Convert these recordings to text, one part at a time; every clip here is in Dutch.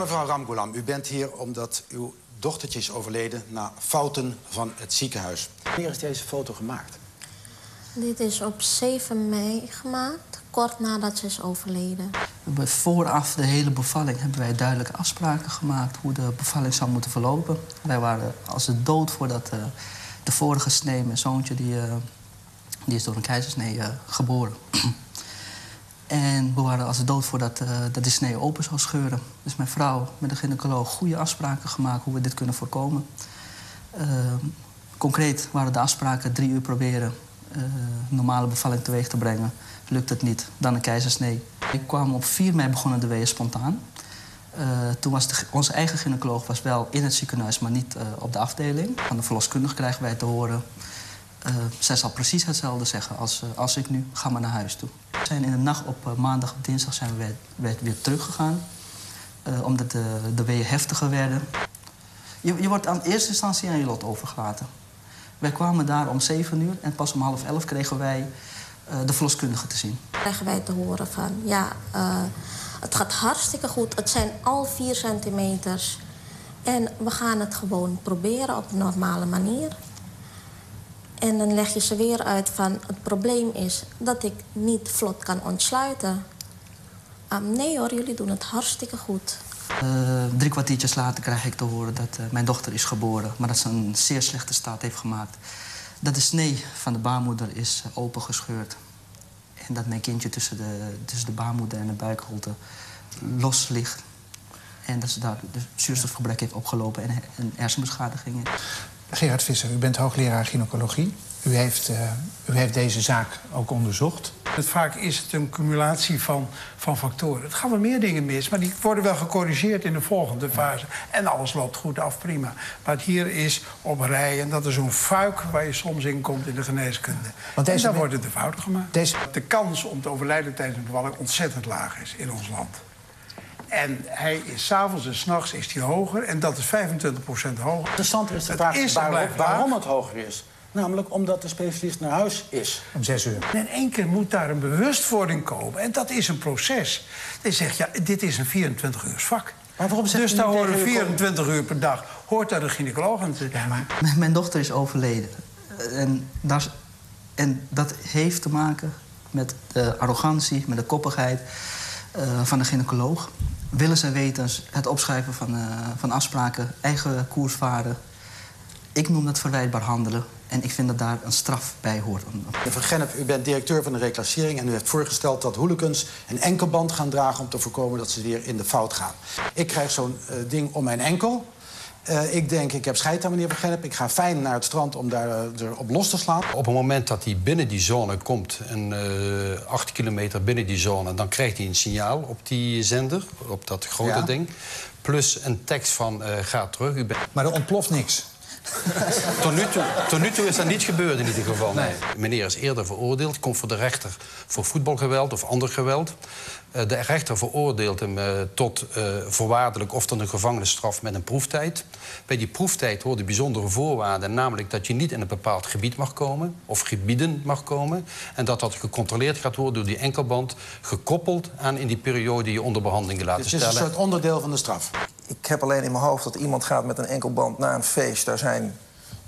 mevrouw Ramgoolam, u bent hier omdat uw dochtertje is overleden na fouten van het ziekenhuis. Wanneer is deze foto gemaakt? Dit is op 7 mei gemaakt, kort nadat ze is overleden. Vooraf de hele bevalling hebben wij duidelijke afspraken gemaakt hoe de bevalling zou moeten verlopen. Wij waren als de dood voordat de vorige snee, mijn zoontje, die is door een keizersnee geboren. En we waren als de dood voordat dat de snee open zou scheuren. Dus mijn vrouw met de gynaecoloog goede afspraken gemaakt hoe we dit kunnen voorkomen. Concreet waren de afspraken 3 uur proberen normale bevalling teweeg te brengen. Lukt het niet, dan een keizersnee. Ik kwam op 4 mei begonnen de weeën spontaan. Toen was onze eigen gynaecoloog was wel in het ziekenhuis, maar niet op de afdeling. Van de verloskundige krijgen wij te horen. Zij zal precies hetzelfde zeggen als ik nu. Ga maar naar huis toe. We zijn in de nacht op maandag op dinsdag zijn we weer teruggegaan. Omdat de weeën heftiger werden. Je wordt aan eerste instantie aan je lot overgelaten. Wij kwamen daar om 7 uur en pas om 10:30 kregen wij de verloskundige te zien. Krijgen wij te horen van, ja, het gaat hartstikke goed. Het zijn al 4 centimeters. En we gaan het gewoon proberen op een normale manier. En dan leg je ze weer uit van, het probleem is dat ik niet vlot kan ontsluiten. Nee hoor, jullie doen het hartstikke goed. 3 kwartiertjes later krijg ik te horen dat mijn dochter is geboren, maar dat ze een zeer slechte staat heeft gemaakt. Dat de snee van de baarmoeder is opengescheurd. En dat mijn kindje tussen de baarmoeder en de buikholte los ligt. En dat ze daar de zuurstofgebrek heeft opgelopen en een hersenbeschadiging. Gerard Visser, u bent hoogleraar gynaecologie. U heeft deze zaak ook onderzocht. Vaak is het een cumulatie van factoren. Het gaan wel meer dingen mis, maar die worden wel gecorrigeerd in de volgende fase. En alles loopt goed af, prima. Maar hier is op een rij, en dat is zo'n fuik waar je soms in komt in de geneeskunde. En dan worden de fouten gemaakt. De kans om te overlijden tijdens een bevalling ontzettend laag is in ons land. En hij is 's avonds en 's nachts is hij hoger. En dat is 25% hoger. Interessant is de vraag waarom het hoger is. Namelijk omdat de specialist naar huis is. Om 6 uur. En in één keer moet daar een bewustwording komen. En dat is een proces. Je zegt, ja, dit is een 24-uurs vak. Maar waarom dus daar horen 24 uur per dag. Hoort daar een gynaecoloog aan te... Ja, maar mijn dochter is overleden. En dat heeft te maken met de arrogantie, met de koppigheid van de gynaecoloog. Willen zij weten, het opschrijven van afspraken, eigen koers varen. Ik noem dat verwijtbaar handelen. En ik vind dat daar een straf bij hoort. Meneer Van Gennep, u bent directeur van de reclassering en u heeft voorgesteld dat hooligans een enkelband gaan dragen om te voorkomen dat ze weer in de fout gaan. Ik krijg zo'n ding om mijn enkel. Ik denk, ik heb scheid aan meneer Van Gennep. Ik ga fijn naar het strand om daar erop los te slaan. Op het moment dat hij binnen die zone komt, 8 kilometer binnen die zone, dan krijgt hij een signaal op die zender, op dat grote ding. Plus een tekst van ga terug. Maar er ontploft niks. Tot nu toe is dat niet gebeurd in ieder geval. Nee. Meneer is eerder veroordeeld, komt voor de rechter voor voetbalgeweld of ander geweld. De rechter veroordeelt hem tot voorwaardelijk of tot een gevangenisstraf met een proeftijd. Bij die proeftijd horen bijzondere voorwaarden, namelijk dat je niet in een bepaald gebied mag komen of gebieden mag komen. En dat dat gecontroleerd gaat worden door die enkelband, gekoppeld aan in die periode je onder behandeling laten stellen. Dus het is een soort onderdeel van de straf. Ik heb alleen in mijn hoofd dat iemand gaat met een enkelband naar een feest. Daar zijn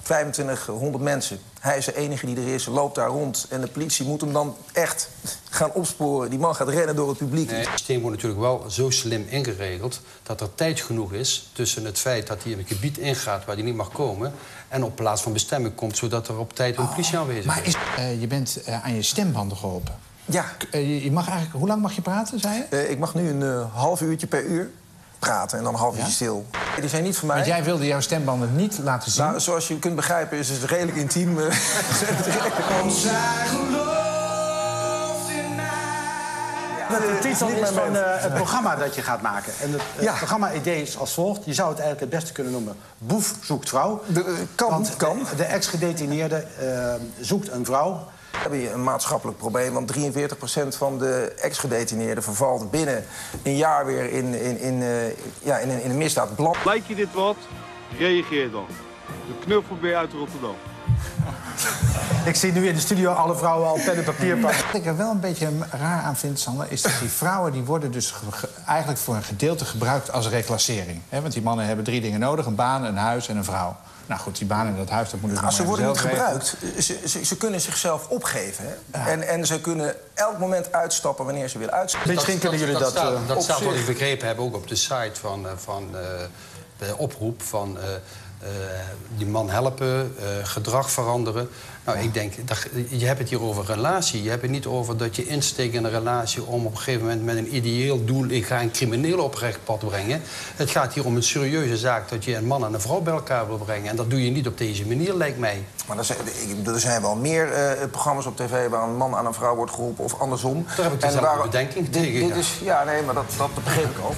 2500 mensen. Hij is de enige die er is, loopt daar rond. En de politie moet hem dan echt gaan opsporen. Die man gaat rennen door het publiek. Nee, het systeem wordt natuurlijk wel zo slim ingeregeld dat er tijd genoeg is tussen het feit dat hij in een gebied ingaat waar hij niet mag komen en op plaats van bestemming komt, zodat er op tijd een politie aanwezig is. Je bent aan je stembanden geholpen. Ja. Je mag eigenlijk, hoe lang mag je praten, zei je? Ik mag nu een half uurtje per uur praten en dan een half uurtje stil. Die zijn niet van mij. Want jij wilde jouw stembanden niet laten zien? Nou, zoals je kunt begrijpen is het redelijk intiem. De titel is van het programma dat je gaat maken. En het programma-idee is als volgt. Je zou het eigenlijk het beste kunnen noemen Boef zoekt vrouw. Kan. De ex-gedetineerde zoekt een vrouw. We hebben een maatschappelijk probleem, want 43% van de ex-gedetineerden vervalt binnen een jaar weer in een misdaad. Lijkt je dit wat? Reageer dan. De knuffelbeer uit Rotterdam. Ik zie nu in de studio alle vrouwen al pen en papier pakken. Wat ik er wel een beetje raar aan vind, Sander, is dat die vrouwen die worden dus eigenlijk voor een gedeelte gebruikt als reclassering. Want die mannen hebben 3 dingen nodig: een baan, een huis en een vrouw. Nou goed, die baan en dat huis, dat moet dus nog ze worden niet zelf gebruikt. Ze kunnen zichzelf opgeven. Hè? Ja. En ze kunnen elk moment uitstappen wanneer ze willen uitstappen. Misschien kunnen jullie dat... Dat staat wat ik begrepen heb ook op de site van de oproep van... die man helpen, gedrag veranderen. Nou, ik denk, je hebt het hier over relatie. Je hebt het niet over dat je insteekt in een relatie... om op een gegeven moment met een ideeel doel... ik ga een crimineel op recht pad brengen. Het gaat hier om een serieuze zaak... dat je een man en een vrouw bij elkaar wil brengen. En dat doe je niet op deze manier, lijkt mij. Maar er zijn wel meer programma's op tv... waar een man aan een vrouw wordt geholpen of andersom. Daar heb ik dezelfde bedenking tegen. Ja, nee, maar dat begreep ik ook.